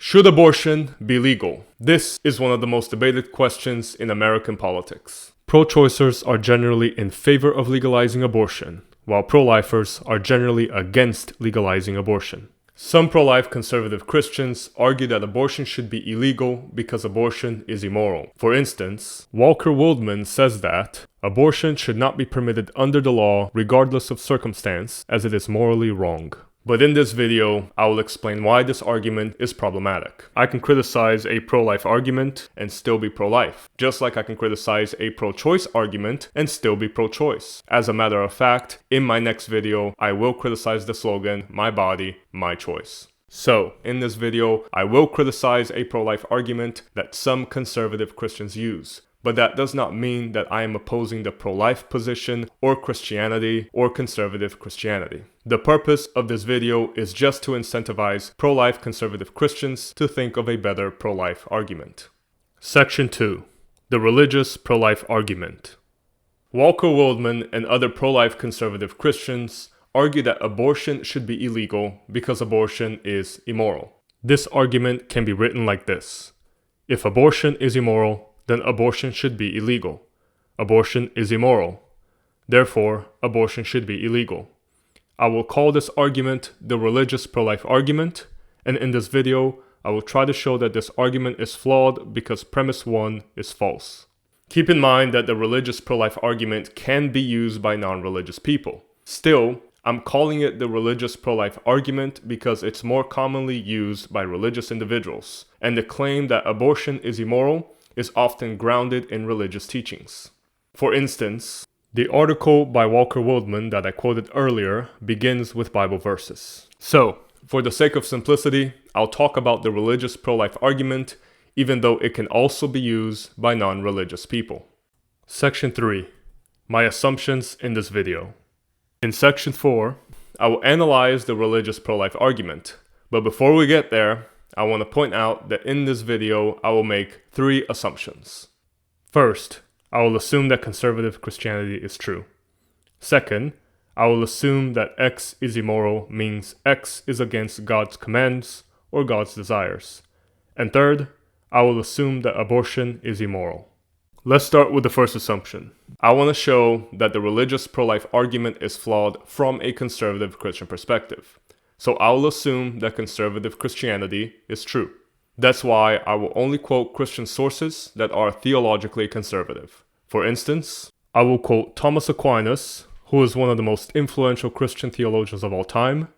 Should abortion be legal? This is one of the most debated questions in American politics. Pro-choicers are generally in favor of legalizing abortion, while pro-lifers are generally against legalizing abortion. Some pro-life conservative Christians argue that abortion should be illegal because abortion is immoral. For instance, Walker Wildman says that abortion should not be permitted under the law regardless of circumstance, as it is morally wrong. But in this video, I will explain why this argument is problematic. I can criticize a pro-life argument and still be pro-life, just like I can criticize a pro-choice argument and still be pro-choice. As a matter of fact, in my next video, I will criticize the slogan, "My body, my choice." So, in this video, I will criticize a pro-life argument that some conservative Christians use. But that does not mean that I am opposing the pro-life position or Christianity or conservative Christianity. The purpose of this video is just to incentivize pro-life conservative Christians to think of a better pro-life argument. Section 2. The religious pro-life argument. Walker Wildman and other pro-life conservative Christians argue that abortion should be illegal because abortion is immoral. This argument can be written like this: if abortion is immoral, then abortion should be illegal. Abortion is immoral. Therefore, abortion should be illegal. I will call this argument the religious pro-life argument, and in this video, I will try to show that this argument is flawed because premise 1 is false. Keep in mind that the religious pro-life argument can be used by non-religious people. Still, I'm calling it the religious pro-life argument because it's more commonly used by religious individuals, and the claim that abortion is immoral is often grounded in religious teachings. For instance, the article by Walker Wildman that I quoted earlier begins with Bible verses. So, for the sake of simplicity, I'll talk about the religious pro-life argument, even though it can also be used by non-religious people. Section 3. My assumptions in this video. In Section 4, I will analyze the religious pro-life argument, but before we get there, I want to point out that in this video, I will make 3 assumptions. First, I will assume that conservative Christianity is true. Second, I will assume that X is immoral means X is against God's commands or God's desires. And third, I will assume that abortion is immoral. Let's start with the first assumption. I want to show that the religious pro-life argument is flawed from a conservative Christian perspective. So I'll assume that conservative Christianity is true. That's why I will only quote Christian sources that are theologically conservative. For instance, I will quote Thomas Aquinas, who is one of the most influential Christian theologians of all time,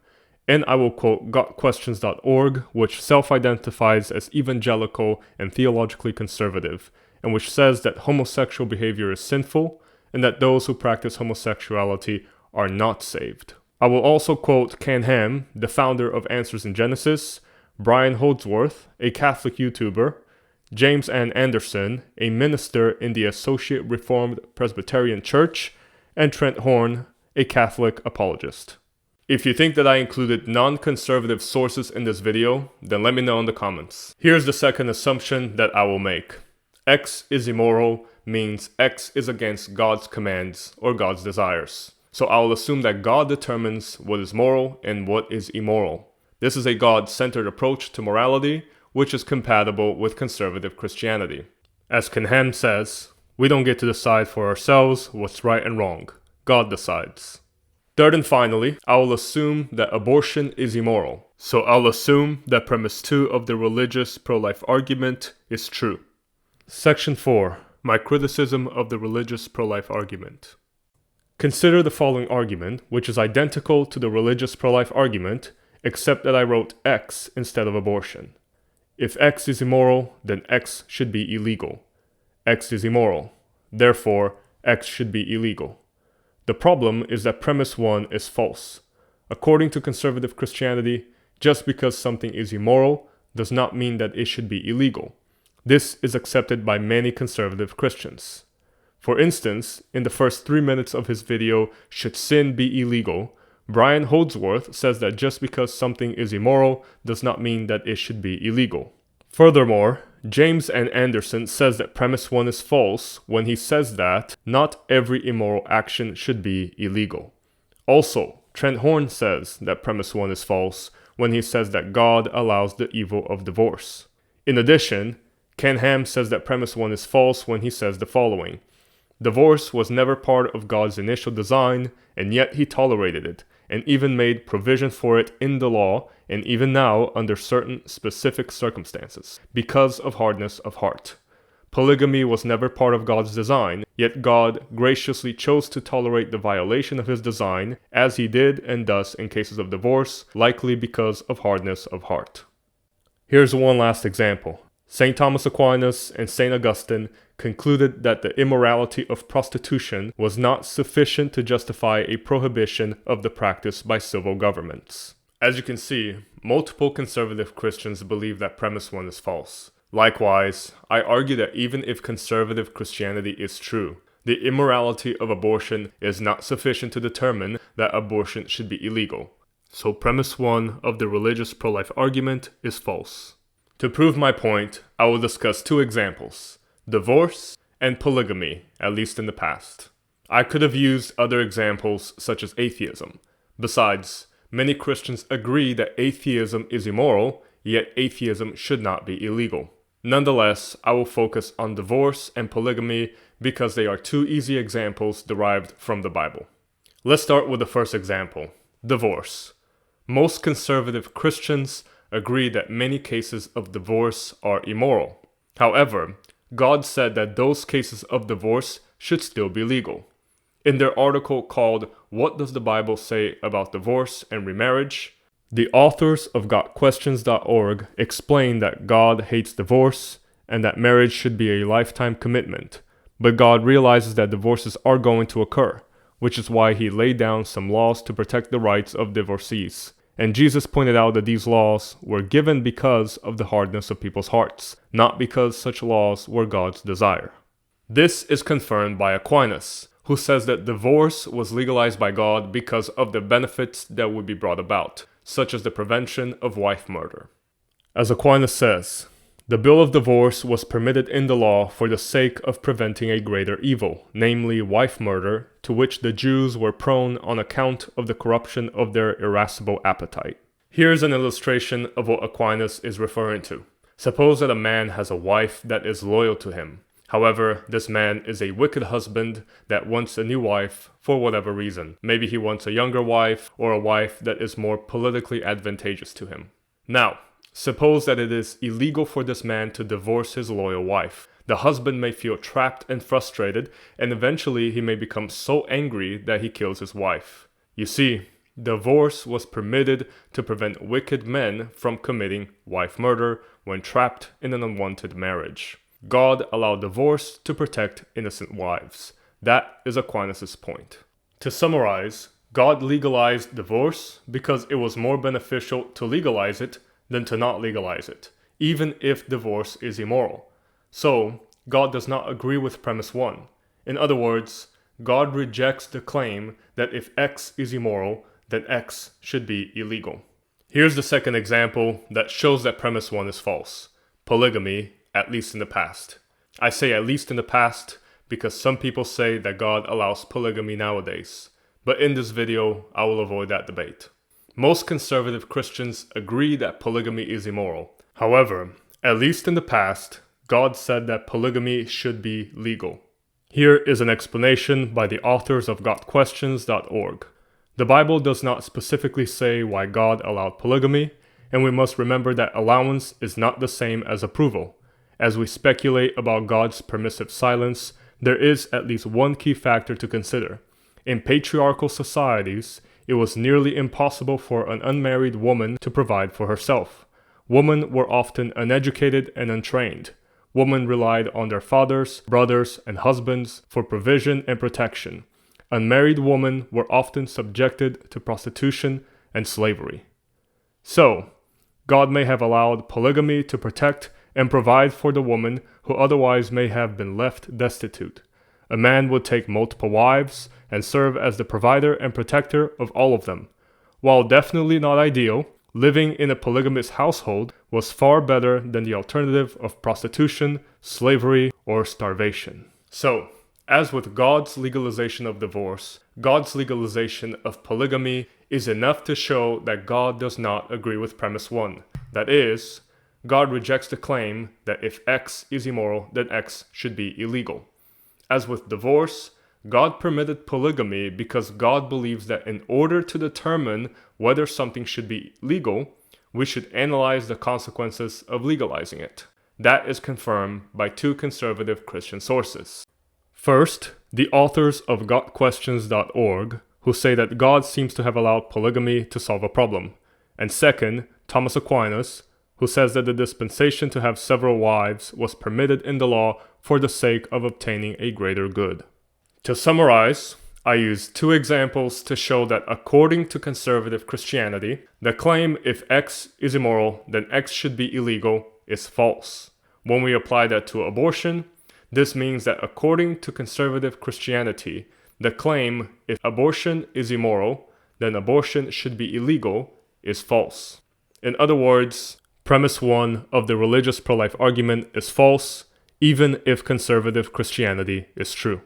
and I will quote gotquestions.org, which self-identifies as evangelical and theologically conservative, and which says that homosexual behavior is sinful, and that those who practice homosexuality are not saved. I will also quote Ken Ham, the founder of Answers in Genesis, Brian Holdsworth, a Catholic YouTuber, James N. Anderson, a minister in the Associate Reformed Presbyterian Church, and Trent Horn, a Catholic apologist. If you think that I included non-conservative sources in this video, then let me know in the comments. Here's the second assumption that I will make. X is immoral means X is against God's commands or God's desires. So I will assume that God determines what is moral and what is immoral. This is a God-centered approach to morality, which is compatible with conservative Christianity. As Ken Ham says, we don't get to decide for ourselves what's right and wrong. God decides. Third and finally, I will assume that abortion is immoral. So I'll assume that premise 2 of the religious pro-life argument is true. Section 4. My criticism of the religious pro-life argument. Consider the following argument, which is identical to the religious pro-life argument, except that I wrote X instead of abortion. If X is immoral, then X should be illegal. X is immoral. Therefore, X should be illegal. The problem is that premise 1 is false. According to conservative Christianity, just because something is immoral does not mean that it should be illegal. This is accepted by many conservative Christians. For instance, in the first 3 minutes of his video, Should Sin Be Illegal?, Brian Holdsworth says that just because something is immoral does not mean that it should be illegal. Furthermore, James N. Anderson says that premise 1 is false when he says that not every immoral action should be illegal. Also, Trent Horn says that premise 1 is false when he says that God allows the evil of divorce. In addition, Ken Ham says that premise 1 is false when he says the following: divorce was never part of God's initial design, and yet he tolerated it, and even made provision for it in the law, and even now under certain specific circumstances, because of hardness of heart. Polygamy was never part of God's design, yet God graciously chose to tolerate the violation of his design, as he did and does in cases of divorce, likely because of hardness of heart. Here's one last example. St. Thomas Aquinas and St. Augustine concluded that the immorality of prostitution was not sufficient to justify a prohibition of the practice by civil governments. As you can see, multiple conservative Christians believe that premise 1 is false. Likewise, I argue that even if conservative Christianity is true, the immorality of abortion is not sufficient to determine that abortion should be illegal. So premise 1 of the religious pro-life argument is false. To prove my point, I will discuss two examples: divorce and polygamy, at least in the past. I could have used other examples such as atheism. Besides, many Christians agree that atheism is immoral, yet atheism should not be illegal. Nonetheless, I will focus on divorce and polygamy because they are two easy examples derived from the Bible. Let's start with the first example, divorce. Most conservative Christians agree that many cases of divorce are immoral. However, God said that those cases of divorce should still be legal. In their article called "What Does the Bible Say About Divorce and Remarriage?", the authors of GotQuestions.org explain that God hates divorce and that marriage should be a lifetime commitment, but God realizes that divorces are going to occur, which is why he laid down some laws to protect the rights of divorcees. And Jesus pointed out that these laws were given because of the hardness of people's hearts, not because such laws were God's desire. This is confirmed by Aquinas, who says that divorce was legalized by God because of the benefits that would be brought about, such as the prevention of wife murder. As Aquinas says, the bill of divorce was permitted in the law for the sake of preventing a greater evil, namely wife murder, to which the Jews were prone on account of the corruption of their irascible appetite. Here's an illustration of what Aquinas is referring to. Suppose that a man has a wife that is loyal to him. However, this man is a wicked husband that wants a new wife for whatever reason. Maybe he wants a younger wife or a wife that is more politically advantageous to him. Now, suppose that it is illegal for this man to divorce his loyal wife. The husband may feel trapped and frustrated, and eventually he may become so angry that he kills his wife. You see, divorce was permitted to prevent wicked men from committing wife murder when trapped in an unwanted marriage. God allowed divorce to protect innocent wives. That is Aquinas' point. To summarize, God legalized divorce because it was more beneficial to legalize it than to not legalize it, even if divorce is immoral. So, God does not agree with premise 1. In other words, God rejects the claim that if X is immoral, then X should be illegal. Here's the second example that shows that premise 1 is false: polygamy, at least in the past. I say at least in the past because some people say that God allows polygamy nowadays, but in this video, I will avoid that debate. Most conservative Christians agree that polygamy is immoral. However, at least in the past, God said that polygamy should be legal. Here is an explanation by the authors of GotQuestions.org. The Bible does not specifically say why God allowed polygamy, and we must remember that allowance is not the same as approval. As we speculate about God's permissive silence, there is at least one key factor to consider. In patriarchal societies, it was nearly impossible for an unmarried woman to provide for herself. Women were often uneducated and untrained. Women relied on their fathers, brothers, and husbands for provision and protection. Unmarried women were often subjected to prostitution and slavery. So, God may have allowed polygamy to protect and provide for the woman who otherwise may have been left destitute. A man would take multiple wives and serve as the provider and protector of all of them. While definitely not ideal, living in a polygamous household was far better than the alternative of prostitution, slavery, or starvation. So, as with God's legalization of divorce, God's legalization of polygamy is enough to show that God does not agree with premise 1. That is, God rejects the claim that if X is immoral, then X should be illegal. As with divorce, God permitted polygamy because God believes that in order to determine whether something should be legal, we should analyze the consequences of legalizing it. That is confirmed by 2 conservative Christian sources. First, the authors of gotquestions.org, who say that God seems to have allowed polygamy to solve a problem. And second, Thomas Aquinas, who says that the dispensation to have several wives was permitted in the law for the sake of obtaining a greater good. To summarize, I used 2 examples to show that according to conservative Christianity, the claim if X is immoral, then X should be illegal is false. When we apply that to abortion, this means that according to conservative Christianity, the claim if abortion is immoral, then abortion should be illegal is false. In other words, premise 1 of the religious pro-life argument is false, even if conservative Christianity is true.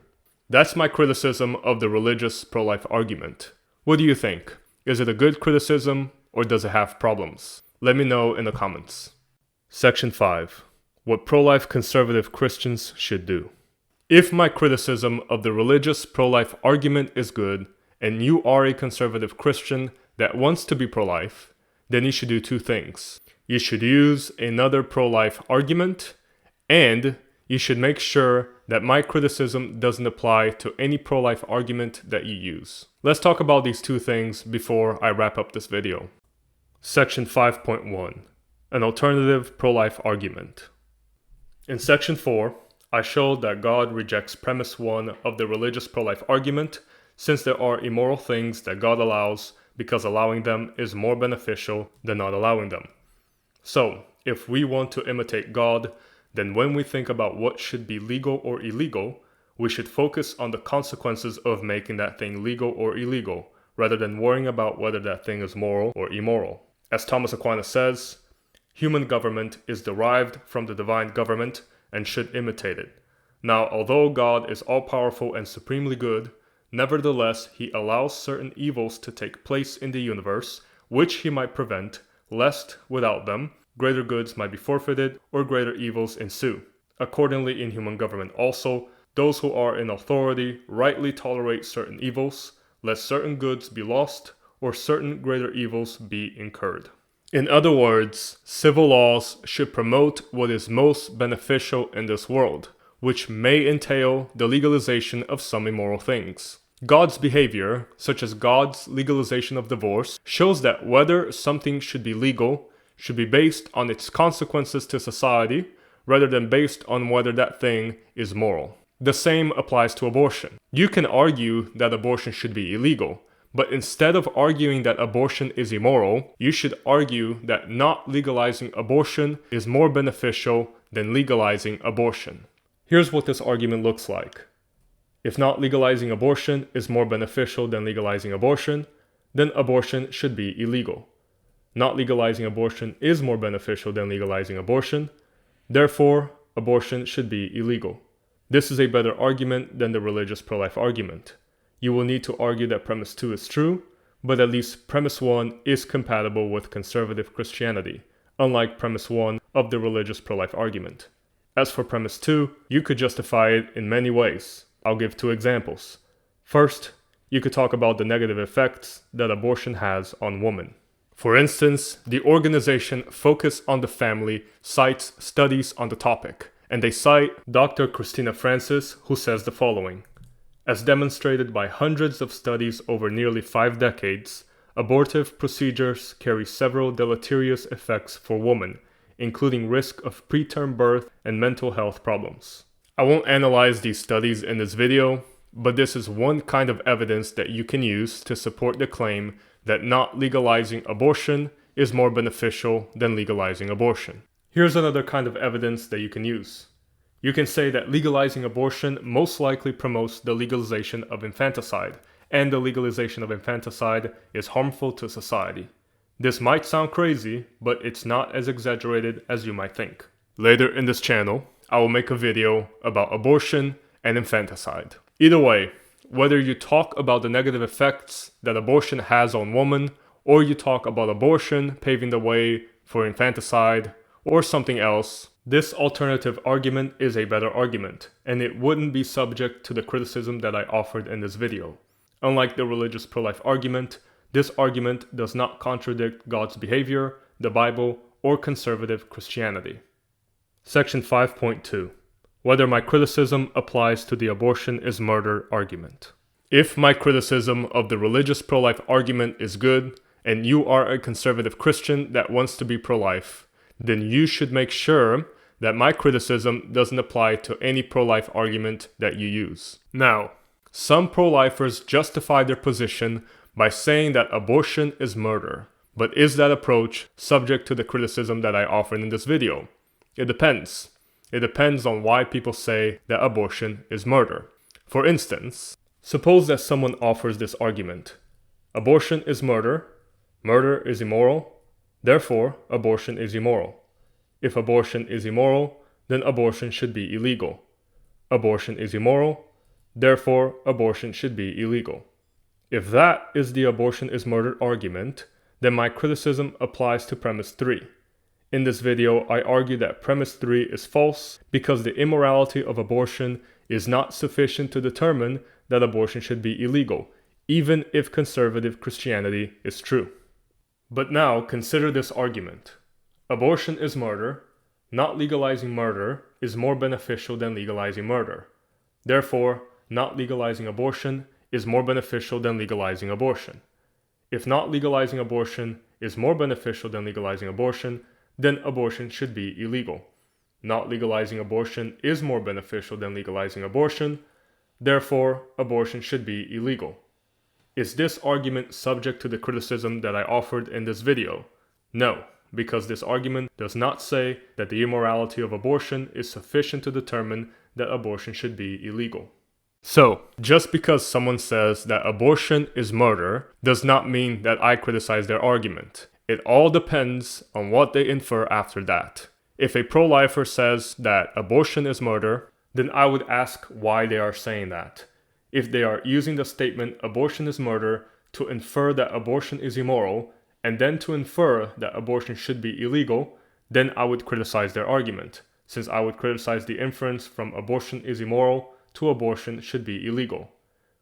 That's my criticism of the religious pro-life argument. What do you think? Is it a good criticism or does it have problems? Let me know in the comments. Section 5. What pro-life conservative Christians should do. If my criticism of the religious pro-life argument is good, and you are a conservative Christian that wants to be pro-life, then you should do 2 things. You should use another pro-life argument, and you should make sure that my criticism doesn't apply to any pro-life argument that you use. Let's talk about these 2 things before I wrap up this video. Section 5.1. An alternative pro-life argument. In Section 4, I showed that God rejects premise 1 of the religious pro-life argument since there are immoral things that God allows because allowing them is more beneficial than not allowing them. So, if we want to imitate God, then when we think about what should be legal or illegal, we should focus on the consequences of making that thing legal or illegal, rather than worrying about whether that thing is moral or immoral. As Thomas Aquinas says, human government is derived from the divine government and should imitate it. Now, although God is all-powerful and supremely good, nevertheless, he allows certain evils to take place in the universe, which he might prevent, lest, without them, greater goods might be forfeited or greater evils ensue. Accordingly, in human government also, those who are in authority rightly tolerate certain evils, lest certain goods be lost or certain greater evils be incurred. In other words, civil laws should promote what is most beneficial in this world, which may entail the legalization of some immoral things. God's behavior, such as God's legalization of divorce, shows that whether something should be legal should be based on its consequences to society, rather than based on whether that thing is moral. The same applies to abortion. You can argue that abortion should be illegal, but instead of arguing that abortion is immoral, you should argue that not legalizing abortion is more beneficial than legalizing abortion. Here's what this argument looks like. If not legalizing abortion is more beneficial than legalizing abortion, then abortion should be illegal. Not legalizing abortion is more beneficial than legalizing abortion, therefore, abortion should be illegal. This is a better argument than the religious pro-life argument. You will need to argue that premise 2 is true, but at least premise 1 is compatible with conservative Christianity, unlike premise 1 of the religious pro-life argument. As for premise 2, you could justify it in many ways. I'll give 2 examples. First, you could talk about the negative effects that abortion has on women. For instance, the organization Focus on the Family cites studies on the topic, and they cite Dr. Christina Francis, who says the following. As demonstrated by hundreds of studies over nearly 5 decades, abortive procedures carry several deleterious effects for women, including risk of preterm birth and mental health problems. I won't analyze these studies in this video, but this is one kind of evidence that you can use to support the claim that not legalizing abortion is more beneficial than legalizing abortion. Here's another kind of evidence that you can use. You can say that legalizing abortion most likely promotes the legalization of infanticide, and the legalization of infanticide is harmful to society. This might sound crazy, but it's not as exaggerated as you might think. Later in this channel, I will make a video about abortion and infanticide. Either way, Whether you talk about the negative effects that abortion has on women, or you talk about abortion paving the way for infanticide, or something else, this alternative argument is a better argument, and it wouldn't be subject to the criticism that I offered in this video. Unlike the religious pro-life argument, this argument does not contradict God's behavior, the Bible, or conservative Christianity. Section 5.2. Whether my criticism applies to the abortion is murder argument. If my criticism of the religious pro-life argument is good, and you are a conservative Christian that wants to be pro-life, then you should make sure that my criticism doesn't apply to any pro-life argument that you use. Now, some pro-lifers justify their position by saying that abortion is murder, but is that approach subject to the criticism that I offered in this video? It depends. It depends on why people say that abortion is murder. For instance, suppose that someone offers this argument. Abortion is murder, murder is immoral, therefore abortion is immoral. If abortion is immoral, then abortion should be illegal. Abortion is immoral, therefore abortion should be illegal. If that is the abortion is murder argument, then my criticism applies to premise 3. In this video, I argue that premise 3 is false because the immorality of abortion is not sufficient to determine that abortion should be illegal, even if conservative Christianity is true. But now consider this argument. Abortion is murder. Not legalizing murder is more beneficial than legalizing murder. Therefore, not legalizing abortion is more beneficial than legalizing abortion. If not legalizing abortion is more beneficial than legalizing abortion, then abortion should be illegal. Not legalizing abortion is more beneficial than legalizing abortion. Therefore, abortion should be illegal. Is this argument subject to the criticism that I offered in this video? No, because this argument does not say that the immorality of abortion is sufficient to determine that abortion should be illegal. So, just because someone says that abortion is murder does not mean that I criticize their argument. It all depends on what they infer after that. If a pro-lifer says that abortion is murder, then I would ask why they are saying that. If they are using the statement abortion is murder to infer that abortion is immoral, and then to infer that abortion should be illegal, then I would criticize their argument, since I would criticize the inference from abortion is immoral to abortion should be illegal.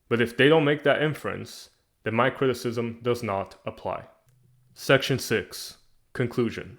But if they don't make that inference, then my criticism does not apply. Section 6. Conclusion.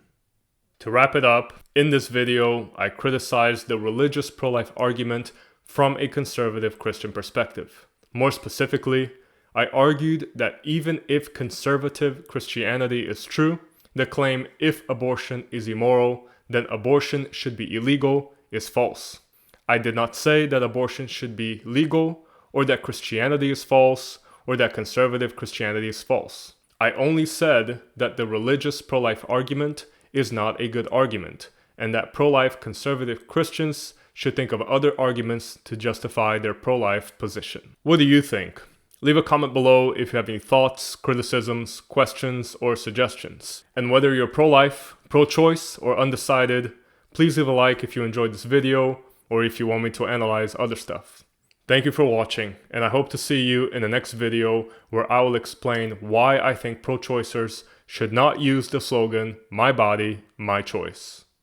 To wrap it up, in this video, I criticized the religious pro-life argument from a conservative Christian perspective. More specifically, I argued that even if conservative Christianity is true, the claim if abortion is immoral, then abortion should be illegal is false. I did not say that abortion should be legal, or that Christianity is false, or that conservative Christianity is false. I only said that the religious pro-life argument is not a good argument, and that pro-life conservative Christians should think of other arguments to justify their pro-life position. What do you think? Leave a comment below if you have any thoughts, criticisms, questions, or suggestions. And whether you're pro-life, pro-choice, or undecided, please leave a like if you enjoyed this video, or if you want me to analyze other stuff. Thank you for watching, and I hope to see you in the next video where I will explain why I think pro-choicers should not use the slogan, "My body, my choice."